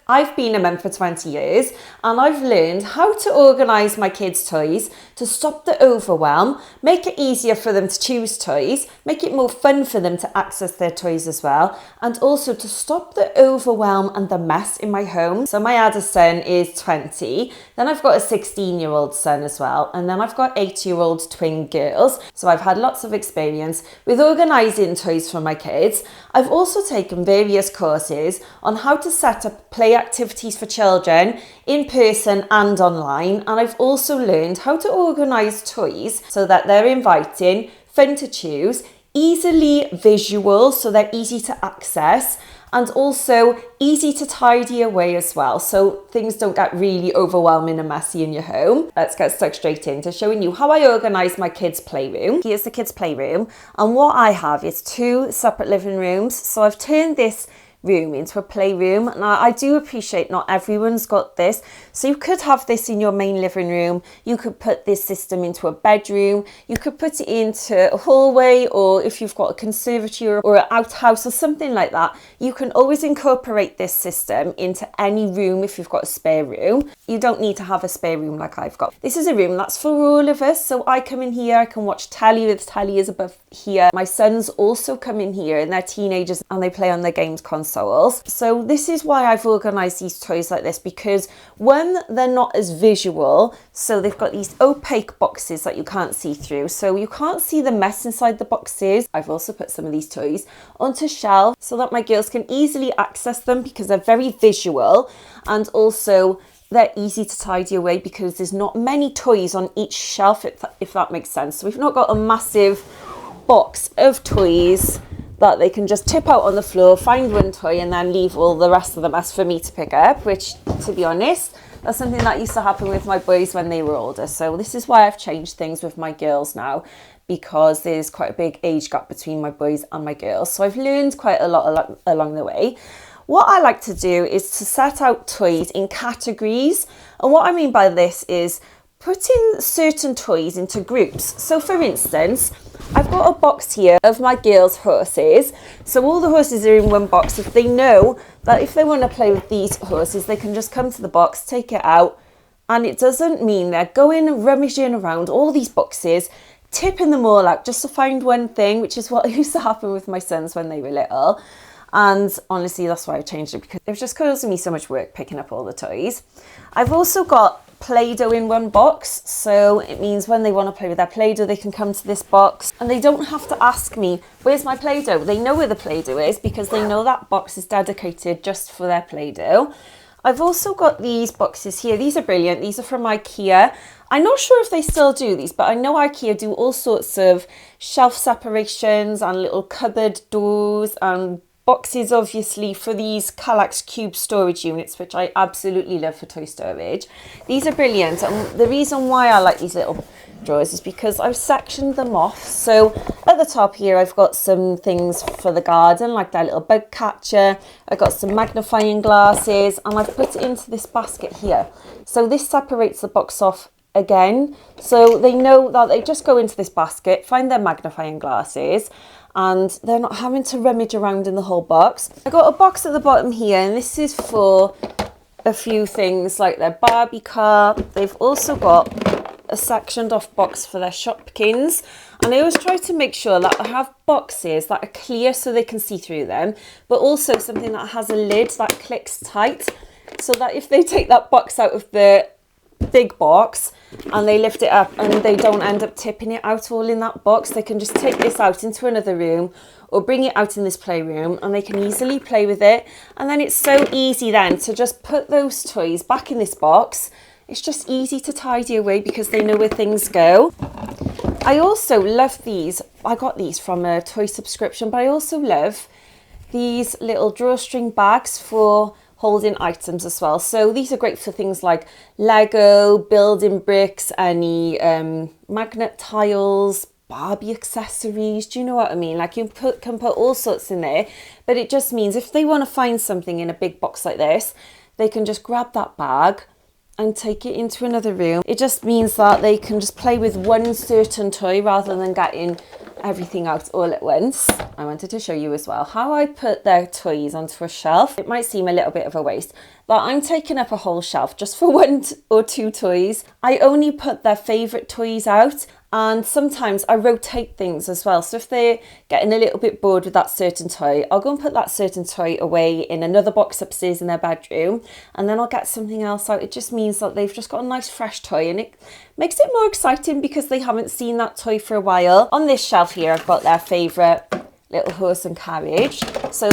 I've been a mum for 20 years and I've learned how to organise my kids' toys to stop the overwhelm, make it easier for them to choose toys, make it more fun for them to access their toys as well, and also to stop the overwhelm and the mess in my home. So my eldest son is 20, then I've got a 16-year-old son as well, and then I've got 8-year-old twin girls. So I've had lots of experience with organising toys for my kids. I've also taken various courses on how to set up play activities for children in person and online, and I've also learned how to organise toys so that they're inviting, fun to choose, easily visual so they're easy to access, and also easy to tidy away as well, so things don't get really overwhelming and messy in your home. Let's get stuck straight into showing you how I organise my kids' playroom. Here's the kids' playroom, and what I have is 2 separate living rooms. So I've turned this room into a playroom. Now I do appreciate not everyone's got this, so you could have this in your main living room, you could put this system into a bedroom, you could put it into a hallway, or if you've got a conservatory or an outhouse or something like that, you can always incorporate this system into any room if you've got a spare room. You don't need to have a spare room like I've got. This is a room that's for all of us, so I come in here, I can watch telly, the telly is above here. My sons also come in here and they're teenagers and they play on their games consoles. So this is why I've organised these toys like this, because one, they're not as visual, so they've got these opaque boxes that you can't see through, so you can't see the mess inside the boxes. I've also put some of these toys onto shelves so that my girls can easily access them because they're very visual, and also they're easy to tidy away because there's not many toys on each shelf, if that makes sense. So we've not got a massive box of toys that they can just tip out on the floor, find one toy and then leave all the rest of the mess for me to pick up, which, to be honest, that's something that used to happen with my boys when they were older. So this is why I've changed things with my girls now, because there's quite a big age gap between my boys and my girls. So I've learned quite a lot along the way. What I like to do is to set out toys in categories. And what I mean by this is putting certain toys into groups. So for instance, I've got a box here of my girls' horses. So all the horses are in one box. If they know that if they want to play with these horses, they can just come to the box, take it out. And it doesn't mean they're going rummaging around all these boxes, tipping them all out just to find one thing, which is what used to happen with my sons when they were little. And honestly, that's why I changed it, because it was just causing me so much work picking up all the toys. I've also got Play-Doh in one box, so it means when they want to play with their Play-Doh, they can come to this box and they don't have to ask me, where's my Play-Doh? They know where the Play-Doh is because they know that box is dedicated just for their Play-Doh. I've also got these boxes here. These are brilliant. These are from IKEA. I'm not sure if they still do these, but I know IKEA do all sorts of shelf separations and little cupboard doors and boxes, obviously, for these Kallax cube storage units, which I absolutely love for toy storage. These are brilliant, and the reason why I like these little drawers is because I've sectioned them off. So at the top here, I've got some things for the garden, like that little bug catcher. I've got some magnifying glasses, and I've put it into this basket here. So this separates the box off again, so they know that they just go into this basket, find their magnifying glasses, and they're not having to rummage around in the whole box. I got a box at the bottom here, and this is for a few things like their Barbie car. They've also got a sectioned off box for their Shopkins, and I always try to make sure that I have boxes that are clear so they can see through them, but also something that has a lid that clicks tight, so that if they take that box out of the big box and they lift it up and they don't end up tipping it out all in that box, they can just take this out into another room or bring it out in this playroom and they can easily play with it. And then it's so easy then to just put those toys back in this box. It's just easy to tidy away because they know where things go. I also love these. I got these from a toy subscription, but I also love these little drawstring bags for holding items as well. So these are great for things like Lego, building bricks, any magnet tiles, Barbie accessories. Do you know what I mean? Like you can put all sorts in there, but it just means if they want to find something in a big box like this, they can just grab that bag and take it into another room. It just means that they can just play with one certain toy rather than getting everything out all at once, I wanted to show you as well how I put their toys onto a shelf. It might seem a little bit of a waste, but I'm taking up a whole shelf just for 1 or 2 toys. I only put their favourite toys out, and sometimes I rotate things as well. So if they're getting a little bit bored with that certain toy, I'll go and put that certain toy away in another box upstairs in their bedroom, and then I'll get something else out. It just means that they've just got a nice fresh toy, and it makes it more exciting because they haven't seen that toy for a while. On this shelf here, I've got their favourite little horse and carriage. So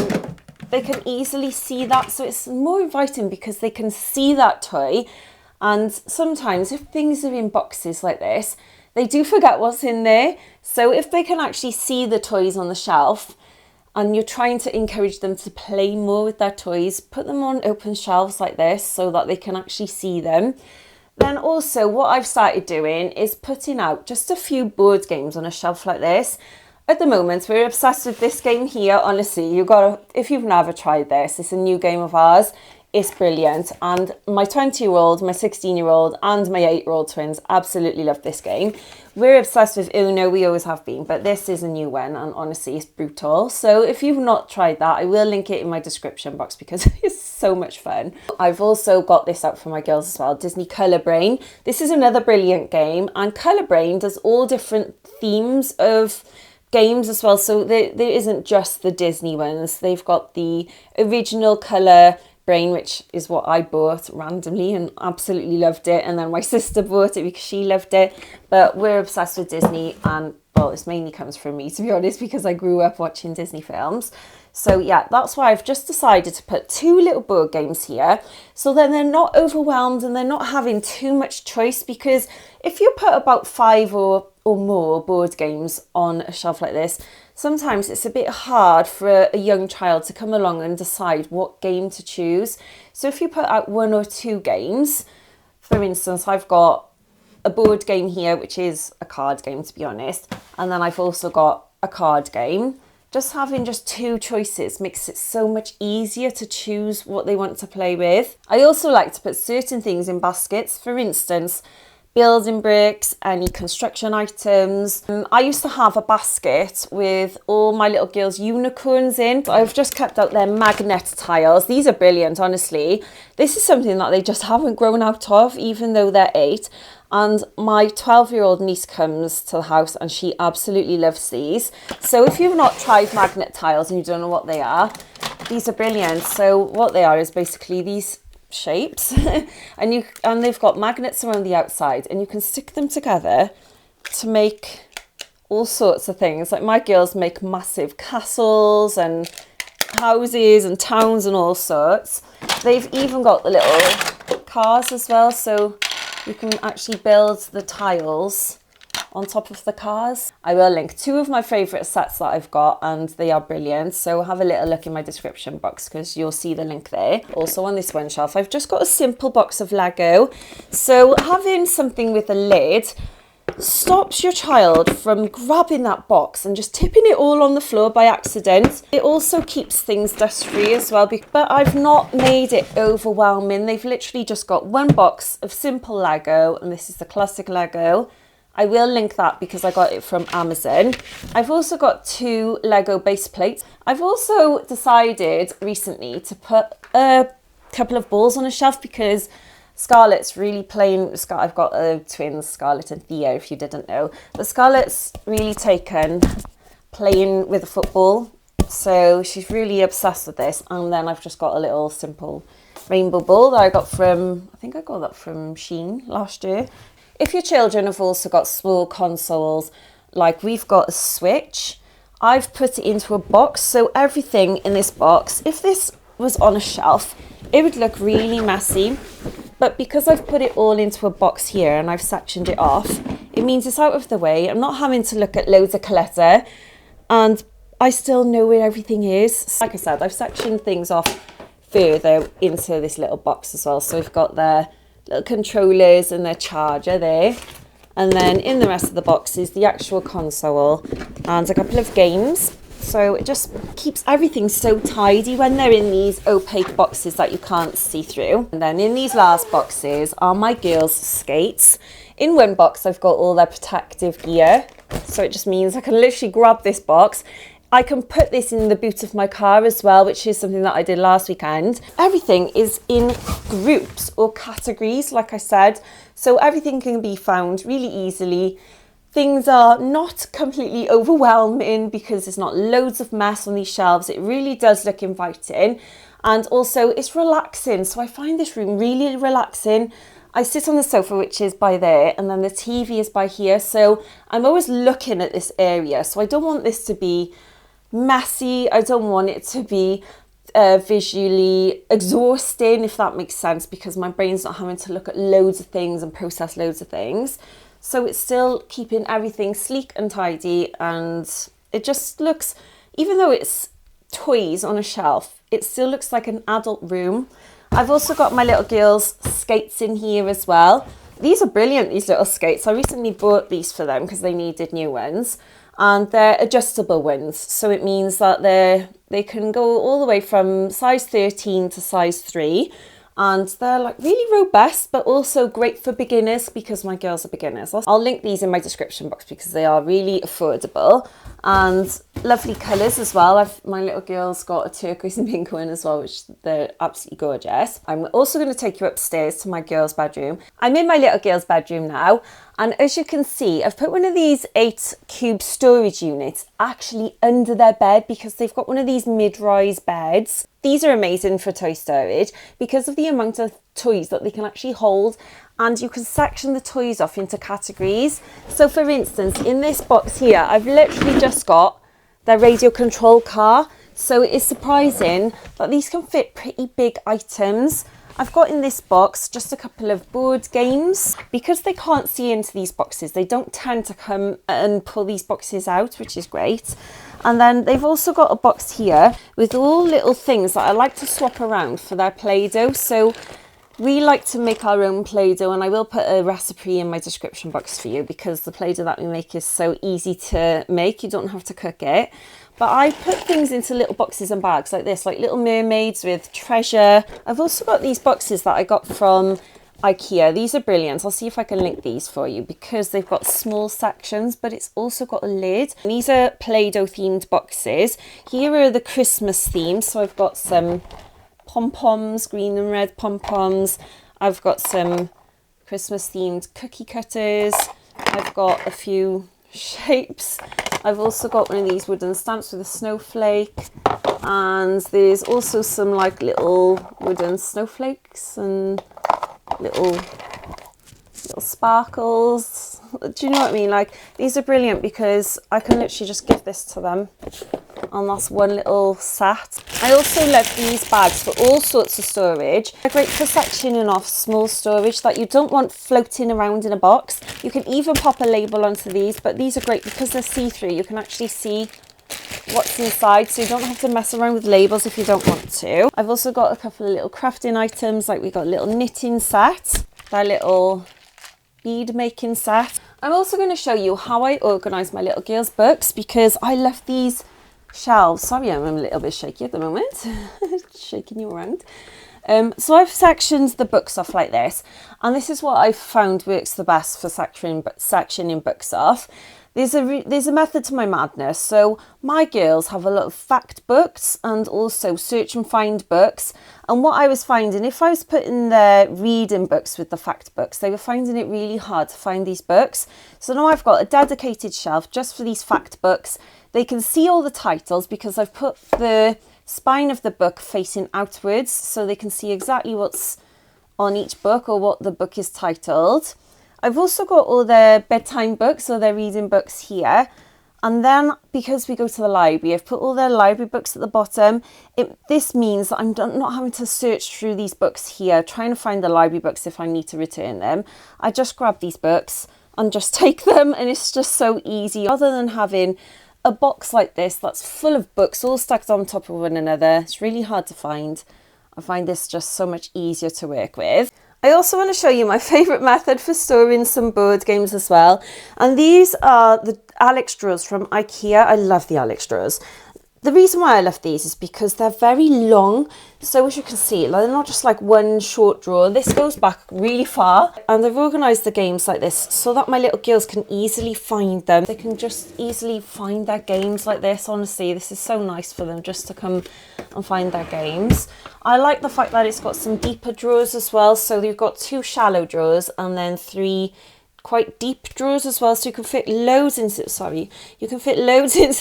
they can easily see that. So it's more inviting because they can see that toy. And sometimes if things are in boxes like this, they do forget what's in there. So if they can actually see the toys on the shelf and you're trying to encourage them to play more with their toys, put them on open shelves like this so that they can actually see them. Then also what I've started doing is putting out just a few board games on a shelf like this. At the moment, we're obsessed with this game here. Honestly, if you've never tried this, it's a new game of ours. It's brilliant. And my 20-year-old, my 16-year-old and my 8-year-old twins absolutely love this game. We're obsessed with Uno, we always have been, but this is a new one and honestly it's brutal. So if you've not tried that, I will link it in my description box because it's so much fun. I've also got this out for my girls as well, Disney Colour Brain. This is another brilliant game, and Colour Brain does all different themes of games as well. So there isn't just the Disney ones. They've got the original Colour Brain, which is what I bought randomly and absolutely loved it, and then my sister bought it because she loved it. But we're obsessed with Disney, and well, this mainly comes from me, to be honest, because I grew up watching Disney films. So yeah, that's why I've just decided to put 2 little board games here, so then they're not overwhelmed and they're not having too much choice. Because if you put about 5 or more board games on a shelf like this, sometimes it's a bit hard for a young child to come along and decide what game to choose. So if you put out 1 or 2 games, for instance, I've got a board game here, which is a card game, to be honest, and then I've also got a card game. Just having just 2 choices makes it so much easier to choose what they want to play with. I also like to put certain things in baskets. For instance, building bricks, any construction items. I used to have a basket with all my little girls' unicorns in. I've just kept out their magnet tiles. These are brilliant, honestly. This is something that they just haven't grown out of, even though they're 8. And my 12-year-old niece comes to the house and she absolutely loves these. So if you've not tried magnet tiles and you don't know what they are, these are brilliant. So what they are is basically these shapes and they've got magnets around the outside, and you can stick them together to make all sorts of things. Like my girls make massive castles and houses and towns and all sorts. They've even got the little cars as well, so you can actually build the tiles on top of the cars. I will link 2 of my favourite sets that I've got, and they are brilliant. So have a little look in my description box because you'll see the link there. Also on this one shelf, I've just got a simple box of Lego. So having something with a lid stops your child from grabbing that box and just tipping it all on the floor by accident. It also keeps things dust free as well, but I've not made it overwhelming. They've literally just got 1 box of simple Lego, and this is the classic Lego. I will link that because I got it from Amazon. I've also got 2 Lego base plates. I've also decided recently to put a couple of balls on a shelf because Scarlett's really playing. I've got twins, Scarlett and Theo, if you didn't know. But Scarlett's really taken playing with a football. So she's really obsessed with this. And then I've just got a little simple rainbow ball that I got from, I think I got that from Shein last year. If your children have also got small consoles, like we've got a Switch, I've put it into a box. So everything in this box, if this was on a shelf, it would look really messy. But because I've put it all into a box here and I've sectioned it off, it means it's out of the way. I'm not having to look at loads of clutter, and I still know where everything is. Like I said, I've sectioned things off further into this little box as well. So we've got their little controllers and their charger there, and then in the rest of the box is the actual console and a couple of games. So it just keeps everything so tidy when they're in these opaque boxes that you can't see through. And then in these last boxes are my girls' skates. In one box, I've got all their protective gear. So it just means I can literally grab this box. I can put this in the boot of my car as well, which is something that I did last weekend. Everything is in groups or categories, like I said. So everything can be found really easily. Things are not completely overwhelming because there's not loads of mess on these shelves. It really does look inviting. And also it's relaxing. So I find this room really relaxing. I sit on the sofa, which is by there, and then the TV is by here. So I'm always looking at this area. So I don't want this to be messy. I don't want it to be visually exhausting, if that makes sense, because my brain's not having to look at loads of things and process loads of things. So it's still keeping everything sleek and tidy, and it just looks, even though it's toys on a shelf, it still looks like an adult room. I've also got my little girls' skates in here as well. These are brilliant, these little skates. I recently bought these for them because they needed new ones, and they're adjustable ones. So it means that they can go all the way from size 13 to size 3. And they're like really robust, but also great for beginners because my girls are beginners. I'll link these in my description box because they are really affordable and lovely colours as well. My little girl's got a turquoise and pink one as well, which they're absolutely gorgeous. I'm also going to take you upstairs to my girl's bedroom. I'm in my little girl's bedroom now. And as you can see, I've put one of these 8 cube storage units actually under their bed because they've got one of these mid-rise beds. These are amazing for toy storage because of the amount of toys that they can actually hold, and you can section the toys off into categories. So for instance, in this box here, I've literally just got their radio control car. So it is surprising that these can fit pretty big items. I've got in this box just a couple of board games. Because they can't see into these boxes, they don't tend to come and pull these boxes out, which is great. And then they've also got a box here with all little things that I like to swap around for their Play-Doh. So we like to make our own Play-Doh, and I will put a recipe in my description box for you because the Play-Doh that we make is so easy to make. You don't have to cook it. But I put things into little boxes and bags like this, like little mermaids with treasure. I've also got these boxes that I got from IKEA. These are brilliant. I'll see if I can link these for you because they've got small sections, but it's also got a lid. And these are Play-Doh themed boxes. Here are the Christmas themes. So I've got some pom-poms, green and red pom-poms. I've got some Christmas themed cookie cutters. I've got a few shapes. I've also got one of these wooden stamps with a snowflake, and there's also some like little wooden snowflakes and little sparkles. Do you know what I mean? Like, these are brilliant because I can literally just give this to them, and that's one little set. I also love these bags for all sorts of storage. They're great for sectioning off small storage that you don't want floating around in a box. You can even pop a label onto these, but these are great because they're see-through. You can actually see what's inside, so you don't have to mess around with labels if you don't want to. I've also got a couple of little crafting items, like we got a little knitting set, their little bead making set. I'm also going to show you how I organise my little girls' books because I love these shelves. Sorry, I'm a little bit shaky at the moment. Shaking you around. So I've sectioned the books off like this, and this is what I've found works the best for sectioning books off. There's a method to my madness. So my girls have a lot of fact books and also search and find books. And what I was finding, if I was putting their reading books with the fact books, they were finding it really hard to find these books. So now I've got a dedicated shelf just for these fact books. They can see all the titles because I've put the spine of the book facing outwards so they can see exactly what's on each book or what the book is titled. I've also got all their bedtime books or their reading books here. And then because we go to the library, I've put all their library books at the bottom. This means that I'm not having to search through these books here, trying to find the library books if I need to return them. I just grab these books and just take them, and it's just so easy. Rather than having a box like this that's full of books all stacked on top of one another, it's really hard to find. I find this just so much easier to work with. I also want to show you my favourite method for storing some board games as well. And these are the Alex drawers from IKEA. I love the Alex drawers. The reason why I love these is because they're very long. So as you can see, they're not just like one short drawer. This goes back really far. And I've organised the games like this so that my little girls can easily find them. They can just easily find their games like this. Honestly, this is so nice for them just to come and find their games. I like the fact that it's got some deeper drawers as well. So you've got 2 shallow drawers and then 3 quite deep drawers as well, so you can fit loads into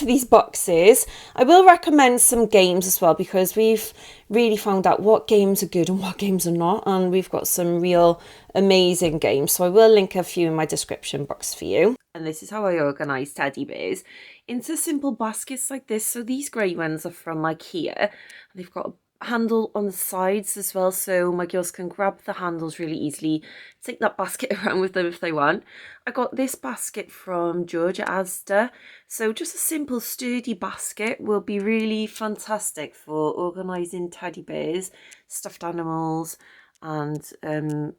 these boxes. I will recommend some games as well, because we've really found out what games are good and what games are not, and we've got some real amazing games, so I will link a few in my description box for you. And this is how I organise teddy bears into simple baskets like this. So these grey ones are from IKEA. They've got a handle on the sides as well, so my girls can grab the handles really easily, take that basket around with them if they want. I got this basket from Georgia Asda, so just a simple sturdy basket will be really fantastic for organising teddy bears, stuffed animals, and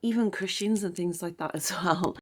even cushions and things like that as well.